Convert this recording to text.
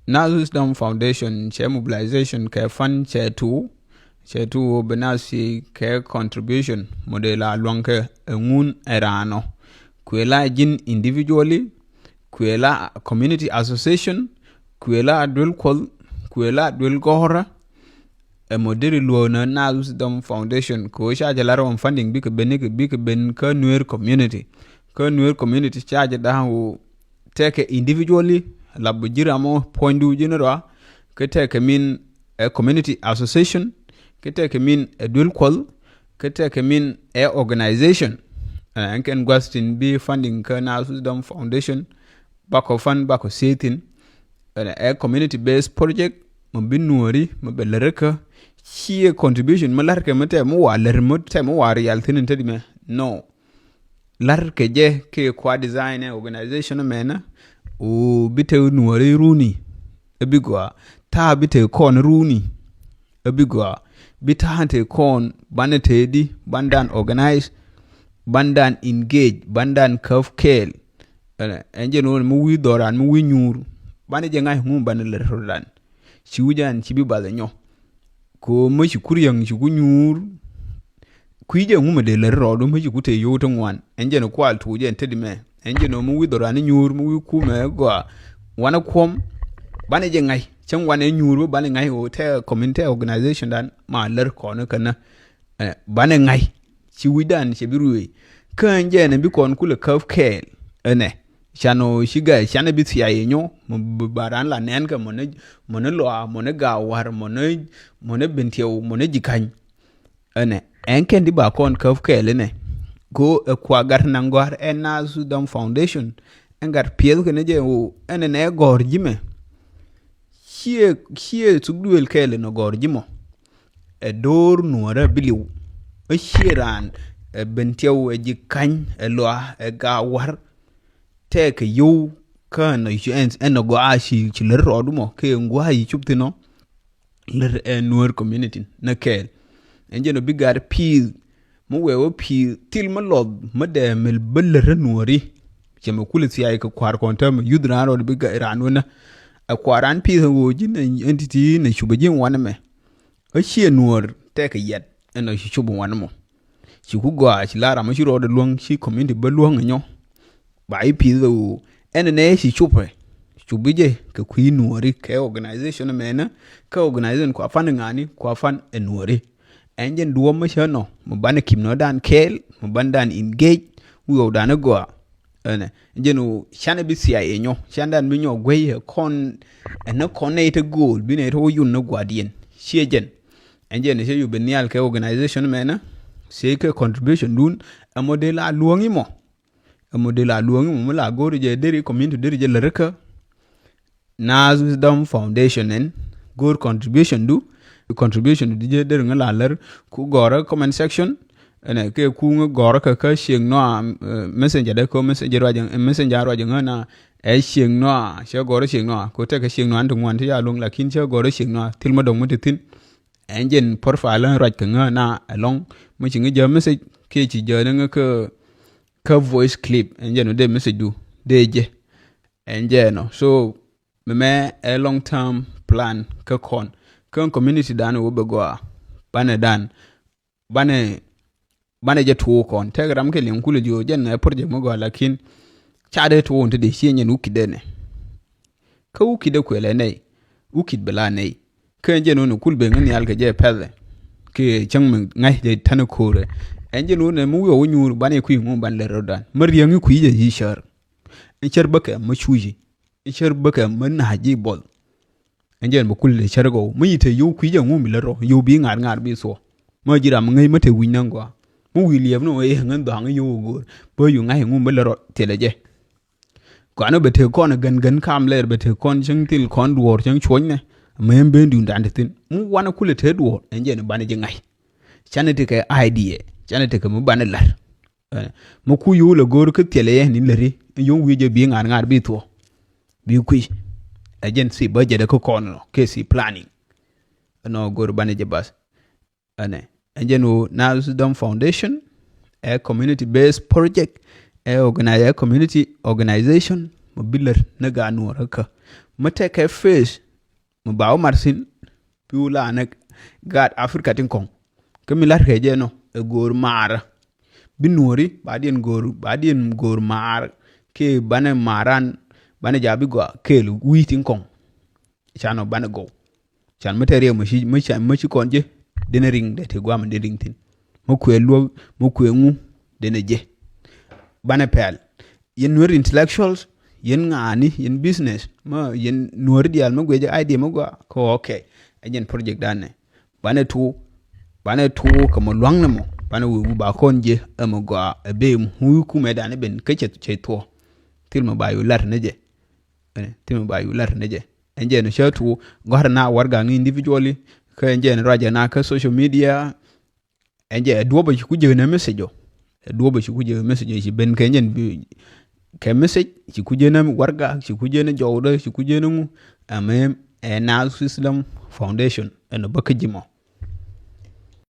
Nas Wisdom Foundation che mobilization ke fund che tu benasi ke contribution modela lonke ngun erano kwela jin individually kwela community association kwela dwel kol kwela dwel gohora e moderi luona Nas Wisdom Foundation ko charge laro funding big ben ka nuer community charge da ho take individually la bujira mo pointu jinora ke take mean a community association ke take mean a dual call ke take mean a organization and can gwastin be funding ka Nas Wisdom Foundation bako fund bako setin a community based project mo binuori mo belereka chie contribution mo larke mate mo wa lermote mo wa real tinin tedime no larke je ke kwa design organization mena o bite nuore runi ebigwa ta bite kon runi ebigwa bita hante kon banete di bandan organize bandan engage bandan kafkel enje no mu wi doran mu wi nyuru bane je ngai ngum banele rodan chiujan chibi balanyo ko mo chikuryang chikunyur kuije ngum de le rodo mo chikute yoto ngwan enje no kwal tuje entedime enje no mu wi doran nyur mu wi kume go wana kom bane je ngai chen wane nyuru bane ngai o te community organization dan ma ler kono kana bane ngai chiwidan chebiruwe kanje ne bi kon kule kafkel ene chano shiga chana bi tiya yenyo baran la nen ka mone lo mone ga war mone bentio mone jikany ene enken di ba kon kafkel ne go kwa gar nangwar Nas Wisdom Foundation engar piel kene je o ene ne gor jime chie tugduel kele no gor jimo e dor nuora biliw e chiran e bentio e jikany e lo e ga war take you kan en go ashi chiler rodumo ke ngwa yi chuptino ler nuor community na kel enje no bigar pi mo wewo pi til ma lob ma de mel beller nuori chema kuliti ay ko kwar kontam yudran ro biga iranuna a kwaran pi wo jin entity na shubajin waname a chie nuor take yet en shi chubu wanamo shi ku go a shi lara ma shi ro de luong shi community be luong nyo ba ipi zo ene shi chubije ke ku nuori ke organization mena ka organization kwa fan ngani kwa fan nuori enjen duo ma shano mo bane kimno dan kel mo bandan engage wo dan go ene enjenu shane bi sia enyo shandan bi nyo gwe kon ene connect goal bi ne to yun no gwadien shejen enjen se yu benial ke organization mena se ke contribution dun a model a luongi mo la gori je deri community deri je lereka Nas Wisdom Foundation en good contribution du je deri ngala ler ku gora comment section ene ke ku gora ka sheng no messenger de ko messenger wajen na sheng no she gora sheng no ko te ka sheng no antu ngwan ti ya long lakin she gora sheng no tilma dong mutitin enjen profile raj ka na along mo chingi je message ke chi je nga ka voice clip enje no de message du deje enje no so me a long term plan ka kon kan community dan wo be go bane je to kon telegram ke len kule jo jen na project mo go lakin chade to wonte de shenye nu kidene ka ukide kwele nei ukid bela nei kan je no kulbe ngani alga je pele ke changmen ngai de tanakore enje no ne mu yo nyuru bane ku ngum ban le rodan mariyangi ku je yishar encher baka ma chuji encher baka man haji bol enje mo kulle chargo mu yite yu ku je ngum le ro yu bi ngar bi so ma jira mo ngai mate winangwa mu william no e ngan do ngai yu go bo yu ngai ngum le ro teleje ko ano bete kon gan kam le bete kon jingtil kon duor jing chonne membe ndu ndandetin mu wana kulle te duor enje ne bane je ngai chanete ke idea chanete ke mu bane lar mo ku yu le gor ke tele ni leri yu wi je bi ngar bi to bi ku agency budget ko kono ke si planning no gor bane je bas ane enjenu Nas Wisdom Foundation a community based project a community organization mo biler ne ga nuora ka mate ke face mo bawo marsin piula ne gad Afrika tin kong ke mi lar ke je no e gor mara binuri badien gor mar ke bane maran bane jabi go kelu witin kong chano bane go chan materia mo chi konje dene ring de te gwam de ring tin mo kwelu mo kwengu dene je bane pel yen nur intellectuals yen ngani yen business ma yen nur dial mo gweje idea mo go ko okay ajen project dane bane tu ko mo luang na mo bane wu ba konje mo go be mu ku me dane ben ke che to til mo bayu lar neje til mo bayu lar neje enje no shatu gorna warga ngi individually ka enje no raja na ka social media enje duobo ku je na message duobo ku je message ji ben ke enje ke message ci ku je na warga ci ku je na jowdo ci ku je na mu ame na Islam Foundation no bakajimo